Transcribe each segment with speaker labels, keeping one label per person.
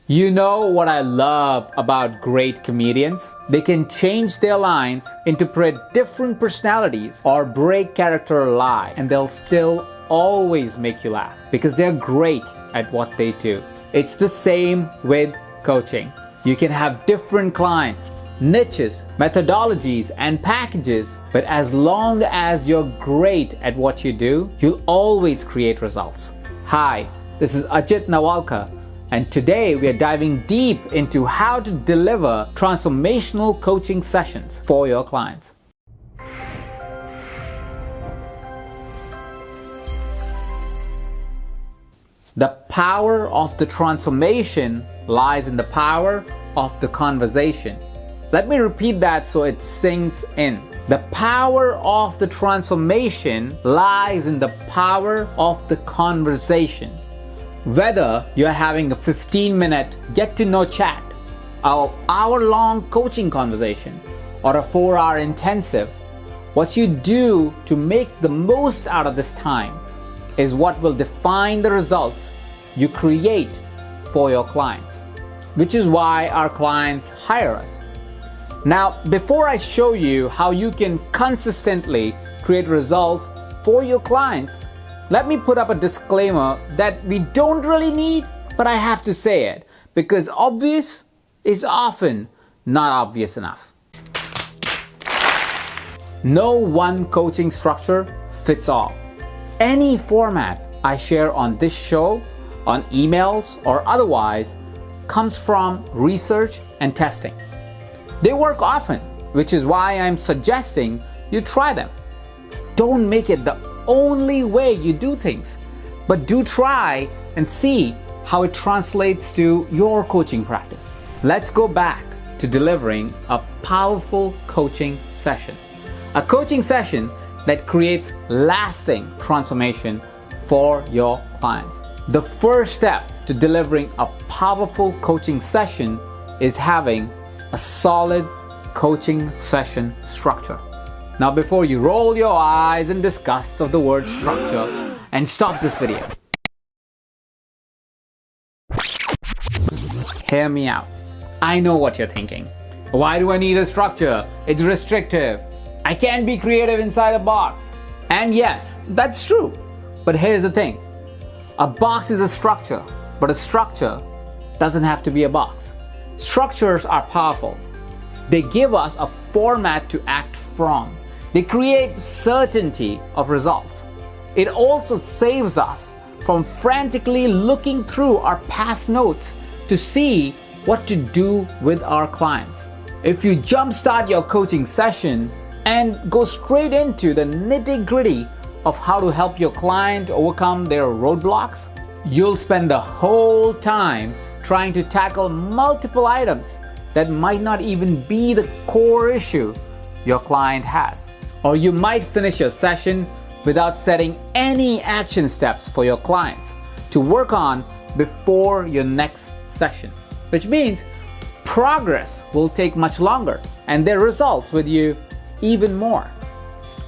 Speaker 1: You know what I love about great comedians? They can change their lines, interpret different personalities, or break character lie, and they'll still always make you laugh because they're great at what they do. It's the same with coaching. You can have different clients, niches, methodologies, and packages, but as long as you're great at what you do, you'll always create results. Hi, this is Ajit Nawalkar, and today we are diving deep into how to deliver transformational coaching sessions for your clients. The power of the transformation lies in the power of the conversation. Let me repeat that so it sinks in. The power of the transformation lies in the power of the conversation. Whether you're having a 15-minute get-to-know chat, an hour-long coaching conversation, or a 4-hour intensive, what you do to make the most out of this time is what will define the results you create for your clients, which is why our clients hire us. Now, before I show you how you can consistently create results for your clients, let me put up a disclaimer that we don't really need, but I have to say it because obvious is often not obvious enough. No one coaching structure fits all. Any format I share on this show, on emails or otherwise, comes from research and testing. They work often, which is why I'm suggesting you try them. Don't make it the only way you do things, but do try and see how it translates to your coaching practice. Let's go back to delivering a powerful coaching session. A coaching session that creates lasting transformation for your clients. The first step to delivering a powerful coaching session is having a solid coaching session structure. Now, before you roll your eyes in disgust of the word structure and stop this video, hear me out. I know what you're thinking. Why do I need a structure? It's restrictive. I can't be creative inside a box. And yes, that's true. But here's the thing. A box is a structure, but a structure doesn't have to be a box. Structures are powerful. They give us a format to act from. They create certainty of results. It also saves us from frantically looking through our past notes to see what to do with our clients. If you jumpstart your coaching session and go straight into the nitty-gritty of how to help your client overcome their roadblocks, you'll spend the whole time trying to tackle multiple items that might not even be the core issue your client has. Or you might finish your session without setting any action steps for your clients to work on before your next session, which means progress will take much longer and their results with you even more.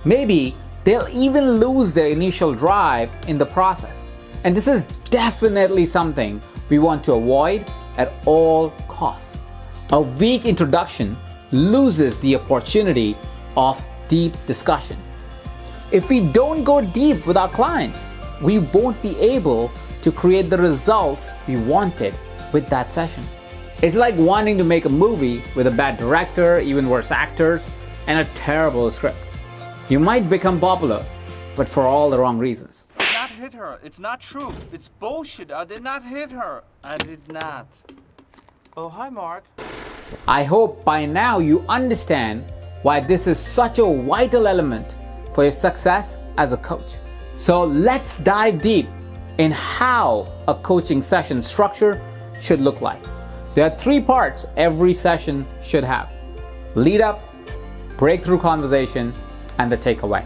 Speaker 1: Maybe they'll even lose their initial drive in the process. And this is definitely something we want to avoid at all costs. A weak introduction loses the opportunity of deep discussion. If we don't go deep with our clients, we won't be able to create the results we wanted with that session. It's like wanting to make a movie with a bad director, even worse actors, and a terrible script. You might become popular, but for all the wrong reasons.
Speaker 2: I did not hit her. It's not true. It's bullshit. I did not hit her. I did not. Oh, hi, Mark.
Speaker 1: I hope by now you understand why this is such a vital element for your success as a coach. So let's dive deep in how a coaching session structure should look like. There are 3 parts every session should have: lead up, breakthrough conversation, and the takeaway.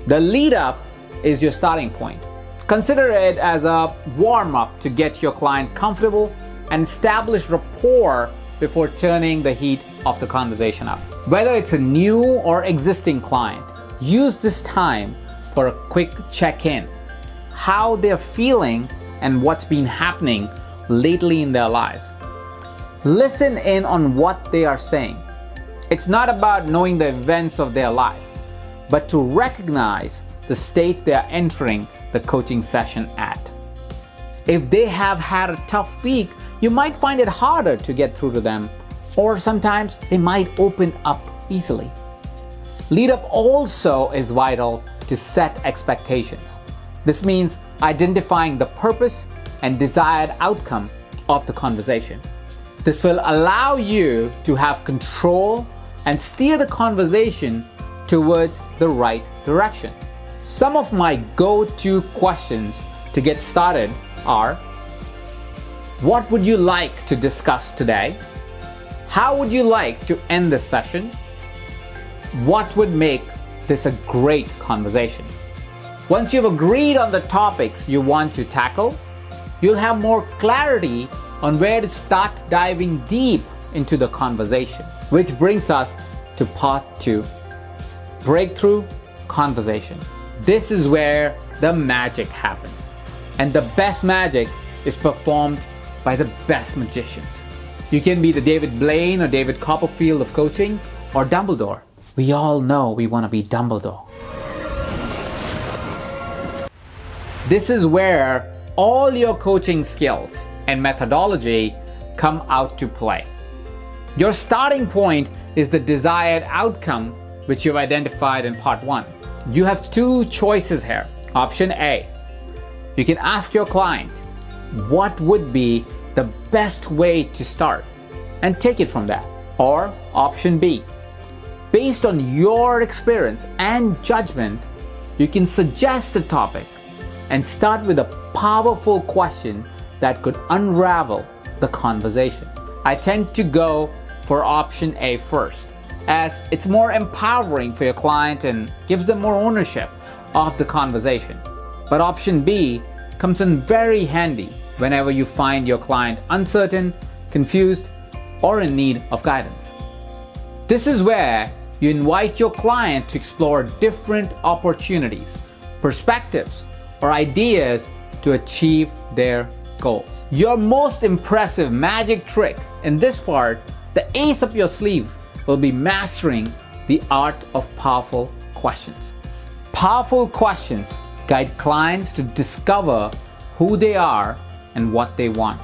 Speaker 1: The lead up is your starting point. Consider it as a warm-up to get your client comfortable and establish rapport before turning the heat of the conversation up. Whether it's a new or existing client, use this time for a quick check-in, how they're feeling and what's been happening lately in their lives. Listen in on what they are saying. It's not about knowing the events of their life, but to recognize the state they are entering the coaching session at. If they have had a tough week, you might find it harder to get through to them, or sometimes they might open up easily. Lead up also is vital to set expectations. This means identifying the purpose and desired outcome of the conversation. This will allow you to have control and steer the conversation towards the right direction. Some of my go-to questions to get started are: what would you like to discuss today? How would you like to end this session? What would make this a great conversation? Once you've agreed on the topics you want to tackle, you'll have more clarity on where to start diving deep into the conversation. Which brings us to part 2, breakthrough conversation. This is where the magic happens. And the best magic is performed by the best magicians. You can be the David Blaine or David Copperfield of coaching, or Dumbledore. We all know we want to be Dumbledore. This is where all your coaching skills and methodology come out to play. Your starting point is the desired outcome which you've identified in part 1. You have 2 choices here. Option A, you can ask your client what would be the best way to start and take it from there. Or option B, based on your experience and judgment, you can suggest a topic and start with a powerful question that could unravel the conversation. I tend to go for option A first, as it's more empowering for your client and gives them more ownership of the conversation. But option B comes in very handy whenever you find your client uncertain, confused, or in need of guidance. This is where you invite your client to explore different opportunities, perspectives, or ideas to achieve their goals. Your most impressive magic trick in this part, the ace up your sleeve, will be mastering the art of powerful questions. Powerful questions guide clients to discover who they are and what they want.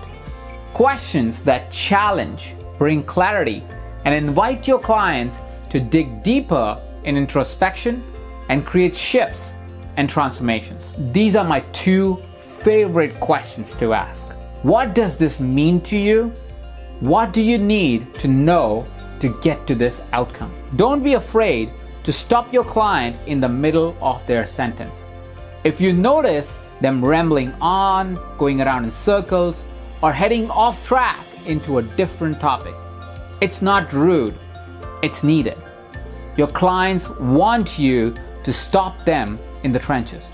Speaker 1: Questions that challenge, bring clarity, and invite your clients to dig deeper in introspection and create shifts and transformations. These are my 2 favorite questions to ask. What does this mean to you? What do you need to know to get to this outcome? Don't be afraid to stop your client in the middle of their sentence. If you notice them rambling on, going around in circles, or heading off track into a different topic, it's not rude, it's needed. Your clients want you to stop them in the trenches.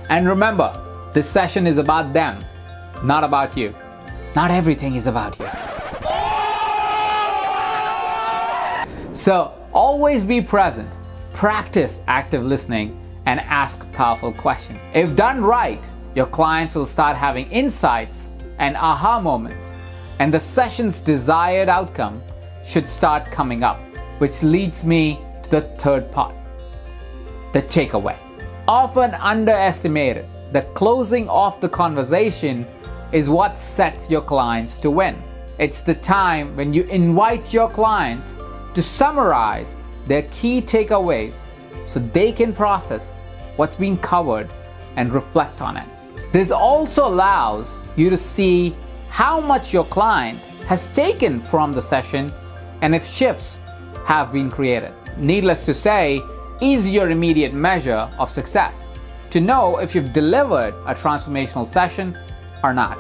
Speaker 1: And remember, this session is about them, not about you. Not everything is about you. So always be present, practice active listening, and ask powerful questions. If done right, your clients will start having insights and aha moments, and the session's desired outcome should start coming up, which leads me to the 3rd part, the takeaway. Often underestimated, the closing of the conversation is what sets your clients to win. It's the time when you invite your clients to summarize their key takeaways so they can process what's been covered and reflect on it. This also allows you to see how much your client has taken from the session and if shifts have been created. Needless to say, is your immediate measure of success to know if you've delivered a transformational session or not.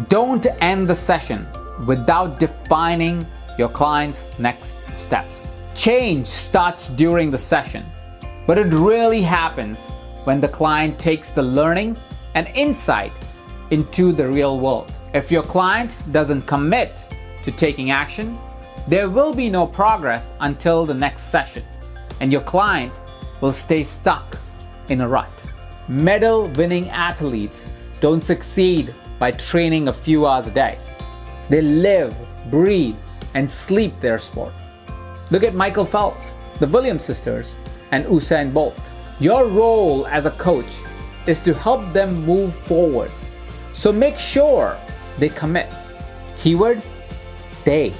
Speaker 1: Don't end the session without defining your client's next steps. Change starts during the session, but it really happens when the client takes the learning and insight into the real world. If your client doesn't commit to taking action, there will be no progress until the next session, and your client will stay stuck in a rut. Medal-winning athletes don't succeed by training a few hours a day. They live, breathe, and sleep their sport. Look at Michael Phelps, the Williams sisters, and Usain Bolt. Your role as a coach is to help them move forward. So make sure they commit. Keyword, they.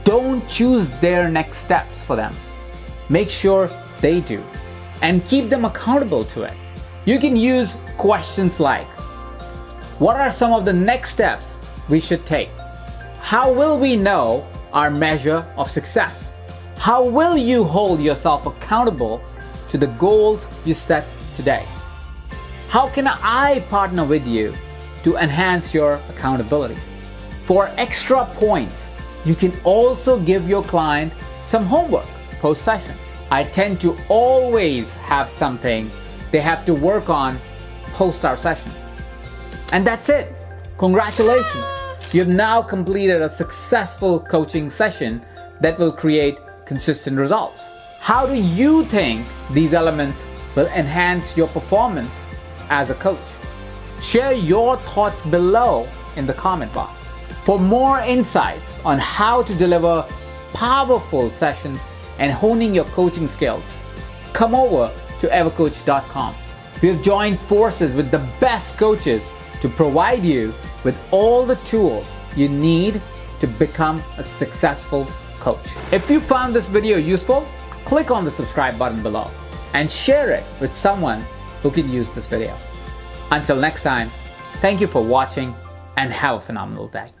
Speaker 1: Don't choose their next steps for them. Make sure they do. And keep them accountable to it. You can use questions like, what are some of the next steps we should take? How will we know our measure of success? How will you hold yourself accountable to the goals you set today? How can I partner with you to enhance your accountability? For extra points, you can also give your client some homework post-session. I tend to always have something they have to work on post our session. And that's it. Congratulations. You have now completed a successful coaching session that will create consistent results. How do you think these elements will enhance your performance as a coach? Share your thoughts below in the comment box. For more insights on how to deliver powerful sessions and honing your coaching skills, come over to evercoach.com. We have joined forces with the best coaches to provide you with all the tools you need to become a successful coach. If you found this video useful, click on the subscribe button below and share it with someone who can use this video. Until next time, thank you for watching and have a phenomenal day.